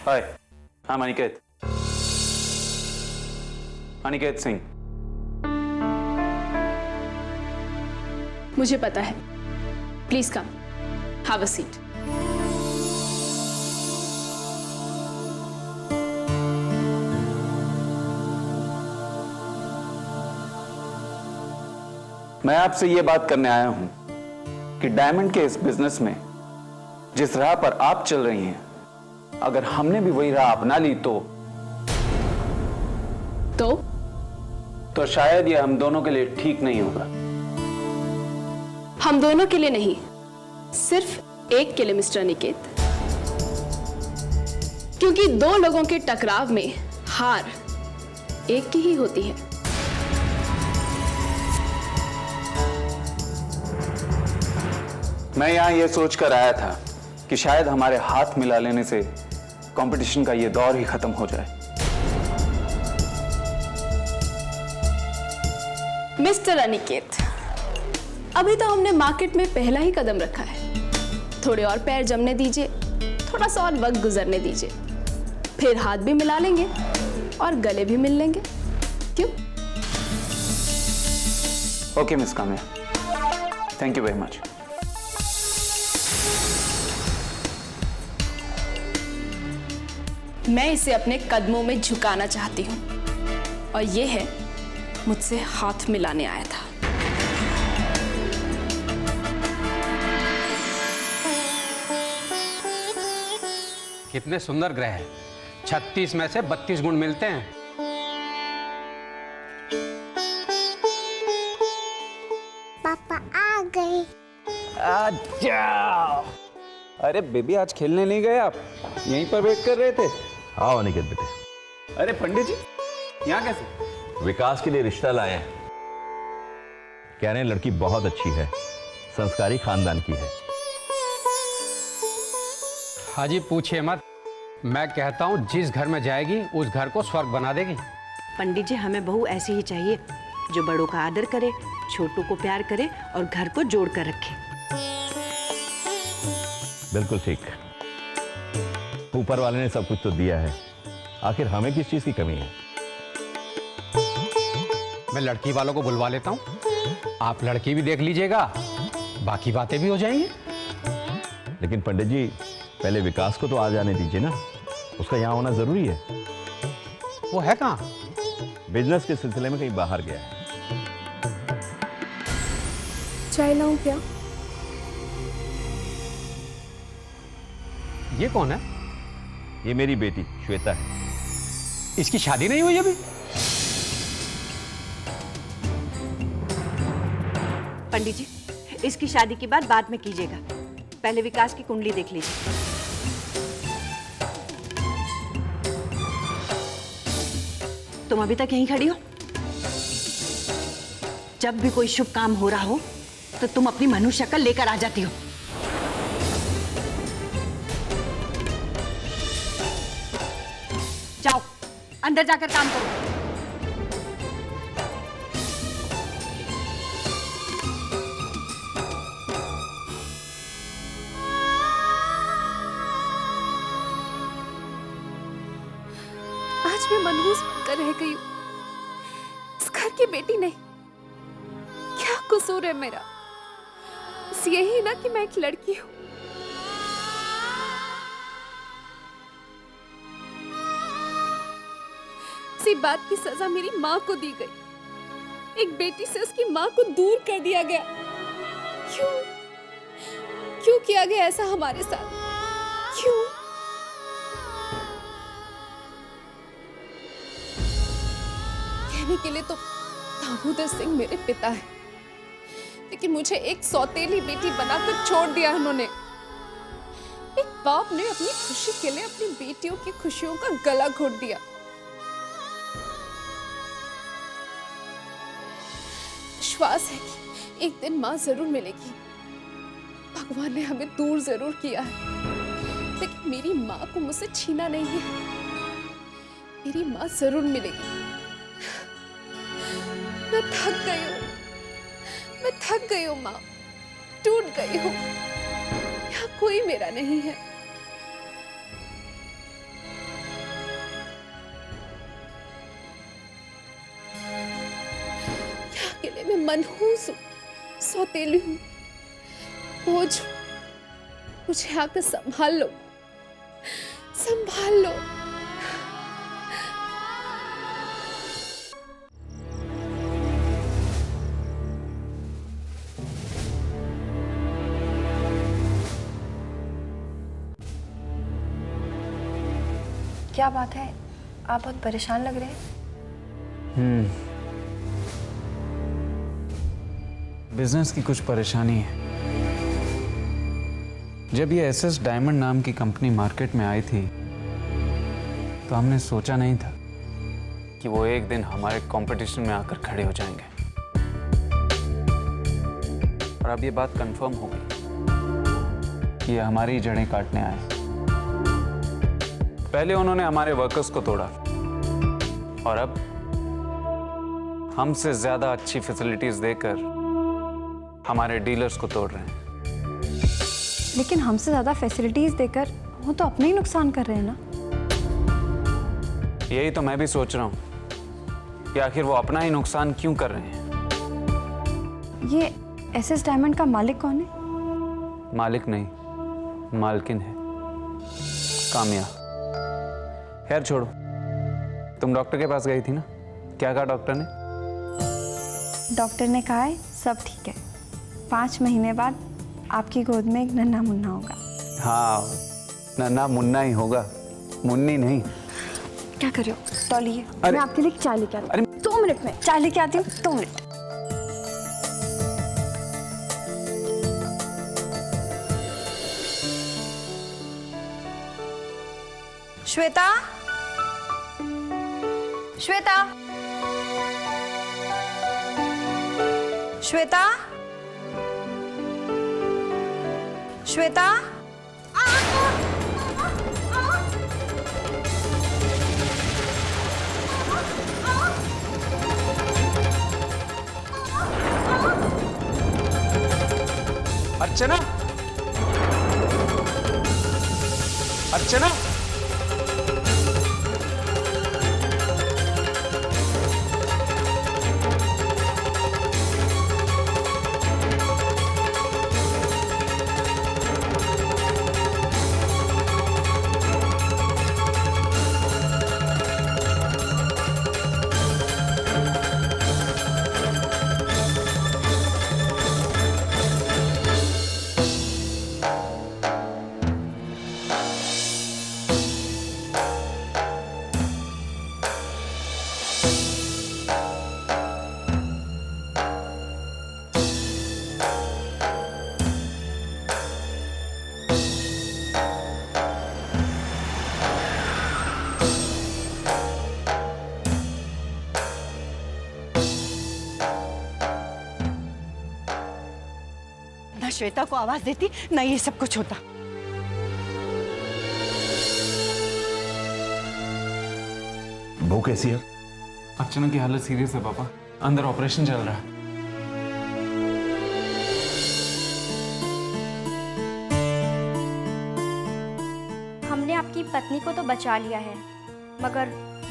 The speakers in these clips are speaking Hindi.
हाय, I'm अनिकेत। अनिकेत सिंह। मुझे पता है। Please come, have a seat. मैं आपसे यह बात करने आया हूं कि डायमंड के इस बिजनेस में जिस राह पर आप चल रही हैं, अगर हमने भी वही राह अपना ली तो शायद यह हम दोनों के लिए ठीक नहीं होगा। हम दोनों के लिए नहीं, सिर्फ एक के लिए मिस्टर अनिकेत। क्योंकि दो लोगों के टकराव में हार एक की ही होती है। मैं यहां यह सोचकर आया था कि शायद हमारे हाथ मिला लेने से कंपटीशन का यह दौर ही खत्म हो जाए। मिस्टर अनिकेत, अभी तो हमने मार्केट में पहला ही कदम रखा है। थोड़े और पैर जमने दीजिए, थोड़ा सा और वक्त गुजरने दीजिए, फिर हाथ भी मिला लेंगे और गले भी मिल लेंगे। क्यों? Okay miss Kamya, thank you very much. मैं इसे अपने कदमों में झुकाना चाहती हूं और यह है मुझसे हाथ मिलाने आया था। कितने सुंदर ग्रह हैं। 36 में से 32 गुण मिलते हैं। पापा आ गए। आ जाओ। अरे बेबी, आज खेलने नहीं गए आप? यहीं पर वेट कर रहे थे? आओ अनिकेत बेटे। अरे पंडित जी, यहाँ कैसे? विकास के लिए रिश्ता लाए हैं। कह रहे हैं लड़की बहुत अच्छी है, संस्कारी खानदान की है। हाजी पूछिए मत, मैं कहता हूं जिस घर में जाएगी उस घर को स्वर्ग बना देगी। पंडित जी, हमें बहू ऐसी ही चाहिए जो बड़ों का आदर करे, छोटों को प्यार करे और घर को जोड़ कर रखे। बिल्कुल ठीक। ऊपर वाले ने सब कुछ तो दिया है, आखिर हमें किस चीज की कमी है? मैं लड़की वालों को बुलवा लेता हूं, आप लड़की भी देख लीजिएगा, बाकी बातें भी हो जाएंगी। लेकिन पंडित जी, पहले विकास को तो आ जाने दीजिए ना, उसका यहाँ होना जरूरी है। वो है कहाँ? बिजनेस के सिलसिले में कहीं बाहर गया है। चाय लाऊं क्या? ये कौन है? ये मेरी बेटी श्वेता है। इसकी शादी नहीं हुई अभी? पंडित जी, इसकी शादी की बात बाद में कीजिएगा, पहले विकास की कुंडली देख लीजिए। तुम अभी तक यहीं खड़ी हो? जब भी कोई शुभ काम हो रहा हो तो तुम अपनी मनुष्य शक्ल लेकर आ जाती हो। जाओ अंदर जाकर काम करो। आज मैं मनहूस बनकर रह गई हूँ। इस घर की बेटी नहीं। क्या कसूर है मेरा? बस यही ना कि मैं एक लड़की हूँ। इसी बात की सजा मेरी माँ को दी गई। एक बेटी से उसकी माँ को दूर कर दिया गया। क्यों? क्यों किया गया ऐसा हमारे साथ? क्यों? कहने के लिए तो दामोदर सिंह मेरे पिता है, लेकिन मुझे एक सौतेली बेटी बनाकर छोड़ दिया उन्होंने। एक बाप ने अपनी खुशी के लिए अपनी बेटियों की खुशियों का गला घोट दिया। विश्वास है कि एक दिन माँ जरूर मिलेगी। भगवान ने हमें दूर जरूर किया है, लेकिन मेरी माँ को मुझसे छीना नहीं है। मेरी माँ जरूर मिलेगी। मैं थक गई हूँ, मैं थक गई हूँ माँ, टूट गई हूँ। यहाँ कोई मेरा नहीं है। मनहूस हूँ, सौतेली हूँ, बोझ हूँ। मुझे आकर संभाल लो, संभाल लो। क्या बात है, आप बहुत परेशान लग रहे हैं। बिजनेस की कुछ परेशानी है। जब ये एसएस डायमंड नाम की कंपनी मार्केट में आई थी तो हमने सोचा नहीं था कि वो एक दिन हमारे कंपटीशन में आकर खड़े हो जाएंगे। और अब ये बात कंफर्म हो गई कि ये हमारी जड़ें काटने आए। पहले उन्होंने हमारे वर्कर्स को तोड़ा और अब हमसे ज्यादा अच्छी फैसिलिटीज देकर हमारे डीलर्स को तोड़ रहे हैं। लेकिन हमसे ज्यादा फैसिलिटीज देकर वो तो अपना ही नुकसान कर रहे हैं ना। यही तो मैं भी सोच रहा हूं कि आखिर वो अपना ही नुकसान क्यों कर रहे हैं। ये एसएस डायमंड का मालिक कौन है? मालिक नहीं, मालकिन है, कामया। खैर छोड़ो, तुम डॉक्टर के पास गई थी ना, क्या कहा डॉक्टर ने? डॉक्टर ने कहा है सब ठीक है, 5 महीने बाद आपकी गोद में एक नन्हा मुन्ना होगा। हाँ, नन्हा मुन्ना ही होगा, मुन्नी नहीं। क्या कर रहे हो? तौलिए, अरे- मैं आपके लिए चाय लेके आती हूँ। 2 मिनट में चाय लेके आती हूँ, 2 मिनट। श्वेता, श्वेता, श्वेता, श्वेता। अर्चना, अर्चना, ना श्वेता को आवाज देती ना ये सब कुछ होता। वो कैसी है? अर्चना की हालत सीरियस है पापा, अंदर ऑपरेशन चल रहा है। हमने आपकी पत्नी को तो बचा लिया है, मगर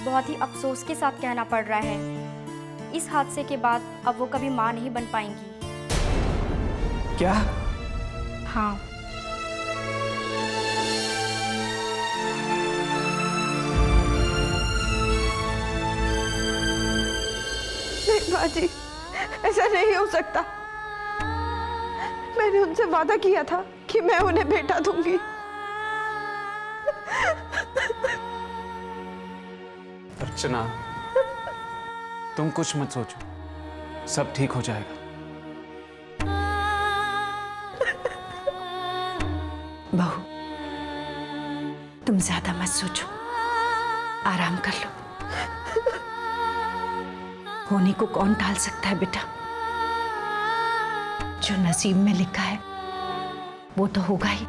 बहुत ही अफसोस के साथ कहना पड़ रहा है, इस हादसे के बाद अब वो कभी मां नहीं बन पाएंगी। क्या? हाँ। नहीं बाजी, ऐसा नहीं हो सकता। मैंने उनसे वादा किया था कि मैं उन्हें बेटा दूंगी। अर्चना, तुम कुछ मत सोचो, सब ठीक हो जाएगा। बहू, तुम ज्यादा मत सोचो, आराम कर लो। होने को कौन टाल सकता है बेटा? जो नसीब में लिखा है वो तो होगा ही।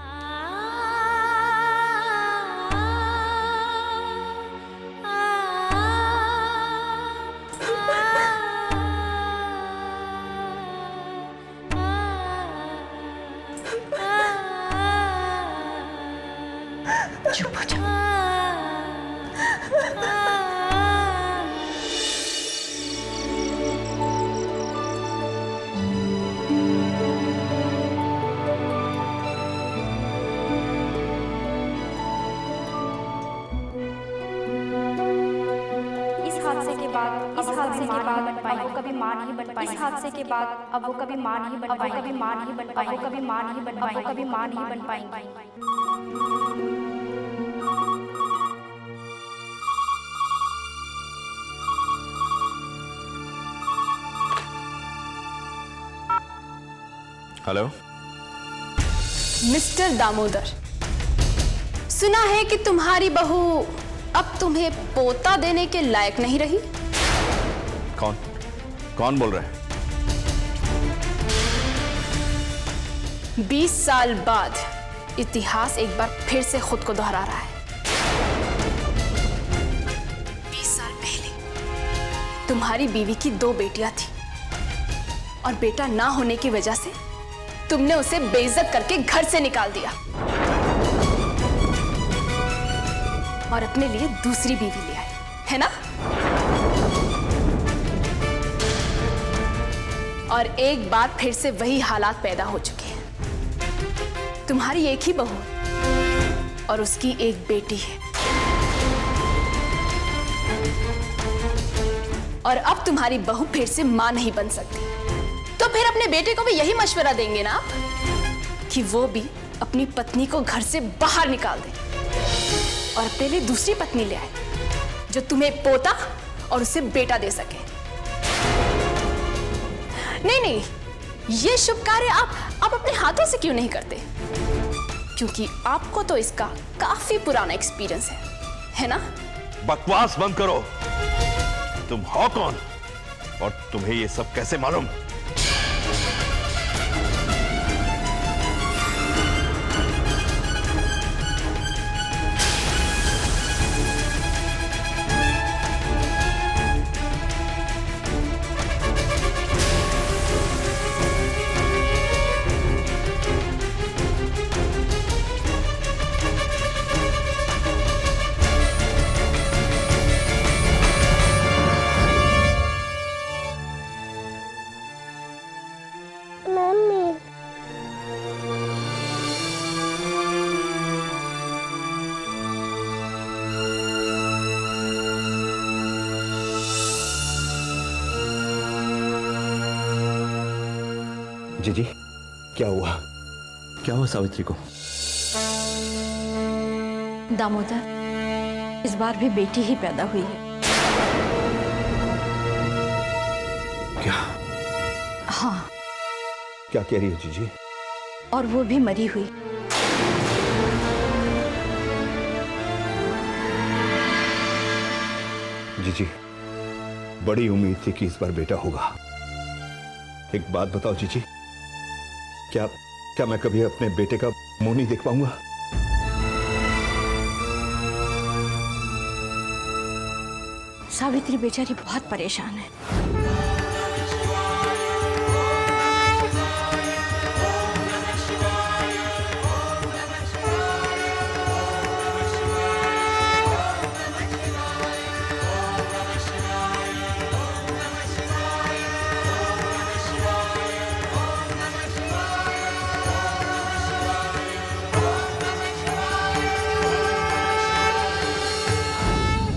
चुप हो जाओ। हादसे के बाद अब वो कभी मां नहीं बन पाई। इस हादसे के बाद अब वो कभी मां नहीं बन पाई, कभी मां नहीं बन पाई, कभी मां नहीं बन पाई, कभी मां नहीं बन पाएंगी। हेलो मिस्टर दामोदर, सुना है कि तुम्हारी बहू अब तुम्हें पोता देने के लायक नहीं रही। कौन कौन बोल रहा है? 20 साल बाद इतिहास एक बार फिर से खुद को दोहरा रहा है। 20 साल पहले तुम्हारी बीवी की 2 बेटियां थी और बेटा ना होने की वजह से तुमने उसे बेइज्जत करके घर से निकाल दिया और अपने लिए दूसरी बीवी ले आए, है ना? और एक बार फिर से वही हालात पैदा हो चुके हैं। तुम्हारी एक ही बहू है और उसकी एक बेटी है, और अब तुम्हारी बहू फिर से मां नहीं बन सकती। तो फिर अपने बेटे को भी यही मशवरा देंगे ना कि वो भी अपनी पत्नी को घर से बाहर निकाल दे और अपने लिए दूसरी पत्नी ले आए जो तुम्हें पोता और उसे बेटा दे सके। नहीं नहीं, ये शुभ कार्य आप अपने हाथों से क्यों नहीं करते? क्योंकि आपको तो इसका काफी पुराना एक्सपीरियंस है ना? बकवास बंद करो। तुम हो कौन और तुम्हें ये सब कैसे मालूम? मम्मी, जी क्या हुआ? क्या हुआ सावित्री को? दामोदर, इस बार भी बेटी ही पैदा हुई है। क्या? हाँ, क्या कह रही हो जीजी? और वो भी मरी हुई। जीजी, बड़ी उम्मीद थी कि इस बार बेटा होगा। एक बात बताओ जीजी, क्या मैं कभी अपने बेटे का मुंह नहीं देख पाऊंगा? सावित्री बेचारी बहुत परेशान है।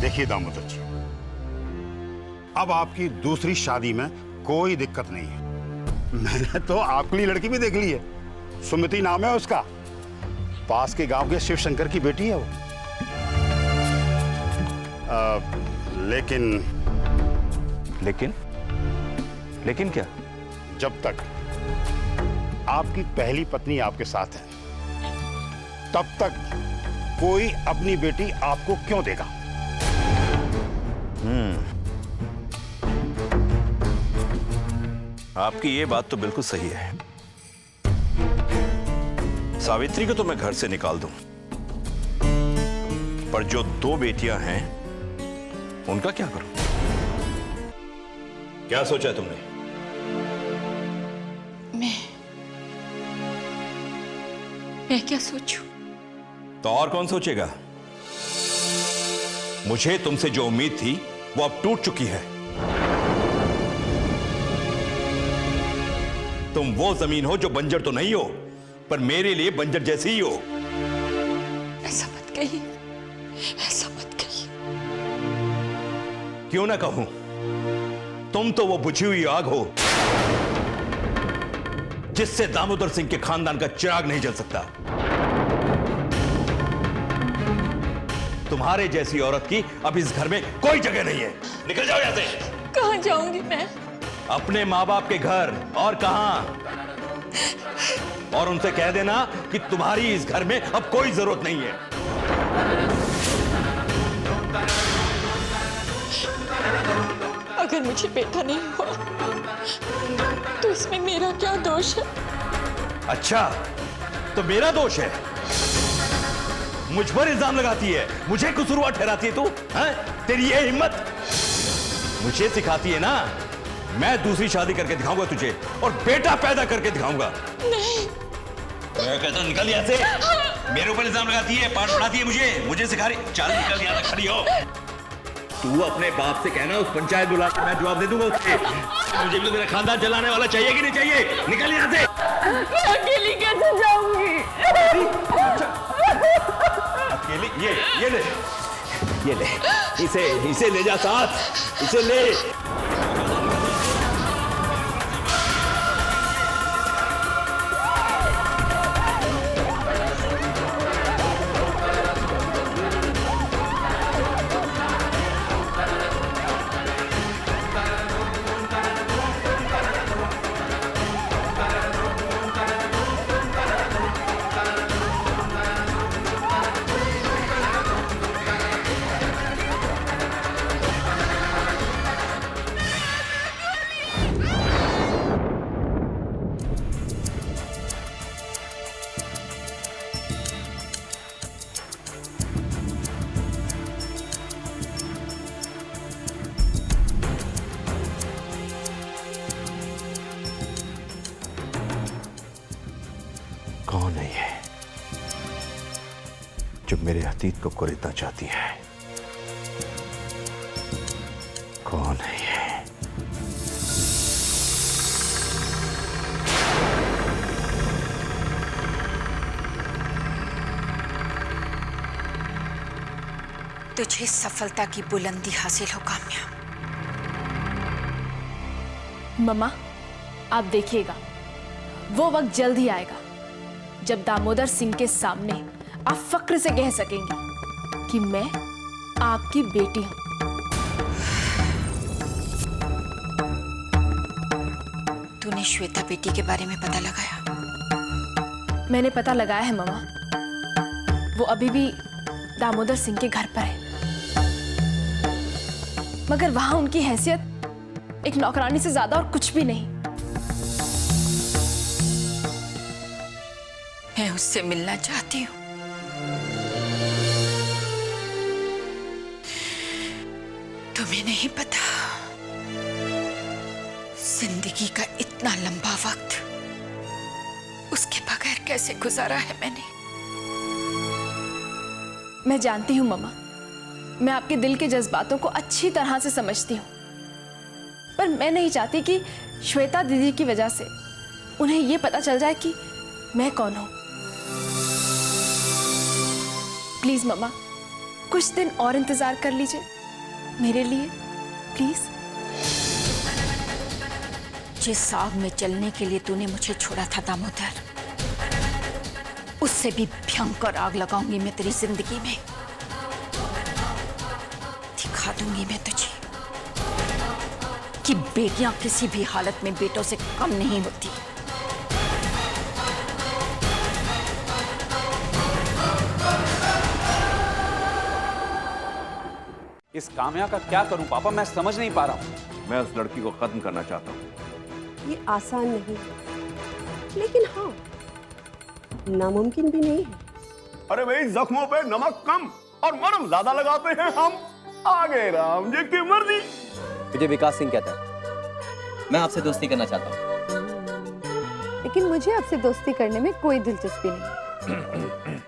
देखिए दामोदर जी, अब आपकी दूसरी शादी में कोई दिक्कत नहीं है। मैंने तो आपके लिए लड़की भी देख ली है। सुमति नाम है उसका। पास के गांव के शिव शंकर की बेटी है वो। लेकिन क्या? जब तक आपकी पहली पत्नी आपके साथ है, तब तक कोई अपनी बेटी आपको क्यों देगा? आपकी ये बात तो बिल्कुल सही है। सावित्री को तो मैं घर से निकाल दूं, पर जो 2 बेटियां हैं उनका क्या करूं? क्या सोचा है तुमने? मैं क्या सोचूं? तो और कौन सोचेगा? मुझे तुमसे जो उम्मीद थी वो अब टूट चुकी है। तुम वो जमीन हो जो बंजर तो नहीं हो, पर मेरे लिए बंजर जैसी ही हो। ऐसा मत कहिए, ऐसा मत कहिए। क्यों ना कहूं? तुम तो वो बुझी हुई आग हो जिससे दामोदर सिंह के खानदान का चिराग नहीं जल सकता। तुम्हारे जैसी औरत की अब इस घर में कोई जगह नहीं है। निकल जाओ यहां से। कहाँ जाऊंगी मैं? अपने माँ बाप के घर, और कहां? और उनसे कह देना कि तुम्हारी इस घर में अब कोई जरूरत नहीं है। अगर मुझे बेटा नहीं हुआ तो इसमें मेरा क्या दोष है? अच्छा, तो मेरा दोष है? मुझ पर इल्जाम लगाती है, मुझे कसूरवार ठहराती है तू? हैं? तेरी ये हिम्मत मुझे सिखाती है ना। मैं दूसरी शादी करके दिखाऊंगा तुझे, और बेटा पैदा करके दिखाऊंगा। नहीं, मैं कहता हूं निकल यहां से। मेरे ऊपर इल्जाम लगाती है, पाठ पढ़ाती है मुझे सिखा रही। चल निकल यहां से, खड़ी हो। तू अपने बाप से कहना उस पंचायत बुला के मैं जवाब दे दूंगा उससे। मुझे भी मेरा खानदान जलाने वाला चाहिए कि नहीं चाहिए? निकल यहां से। मैं अकेली कैसे जाऊंगी? अकेली? ये ले इसे ले जा साथ, इसे ले। कौन है ये जो मेरे अतीत को कुरेदना चाहती है? कौन है ये? तुझे सफलता की बुलंदी हासिल हो काम्या। मम्मा, आप देखिएगा, वो वक्त जल्द ही आएगा जब दामोदर सिंह के सामने आप फक्र से कह सकेंगी कि मैं आपकी बेटी हूं। तूने श्वेता बेटी के बारे में पता लगाया? मैंने पता लगाया है मम्मा, वो अभी भी दामोदर सिंह के घर पर है, मगर वहां उनकी हैसियत एक नौकरानी से ज्यादा और कुछ भी नहीं। मैं उससे मिलना चाहती हूँ। तुम्हें नहीं पता, जिंदगी का इतना लंबा वक्त उसके बगैर कैसे गुजारा है मैंने। मैं जानती हूँ मम्मा, मैं आपके दिल के जज्बातों को अच्छी तरह से समझती हूँ, पर मैं नहीं चाहती कि श्वेता दीदी की वजह से उन्हें यह पता चल जाए कि मैं कौन हूं। प्लीज मम्मा, कुछ दिन और इंतजार कर लीजिए मेरे लिए, प्लीज। जिस आग में जलने के लिए तूने मुझे छोड़ा था दामोदर, उससे भी भयंकर आग लगाऊंगी मैं तेरी जिंदगी में। दिखा दूंगी मैं तुझे कि बेटियां किसी भी हालत में बेटों से कम नहीं होती। इस काम्या का क्या करूं पापा, मैं समझ नहीं पा रहा हूं। मैं उस लड़की को खत्म करना चाहता हूं। ये आसान नहीं, लेकिन हाँ, नामुमकिन भी नहीं है। अरे भाई, जख्मों पे नमक कम और मरहम ज्यादा लगाते हैं हम। आगे राम जी की मर्जी। मुझे विकास सिंह कहता है, मैं आपसे दोस्ती करना चाहता हूँ। लेकिन मुझे आपसे दोस्ती करने में कोई दिलचस्पी नहीं।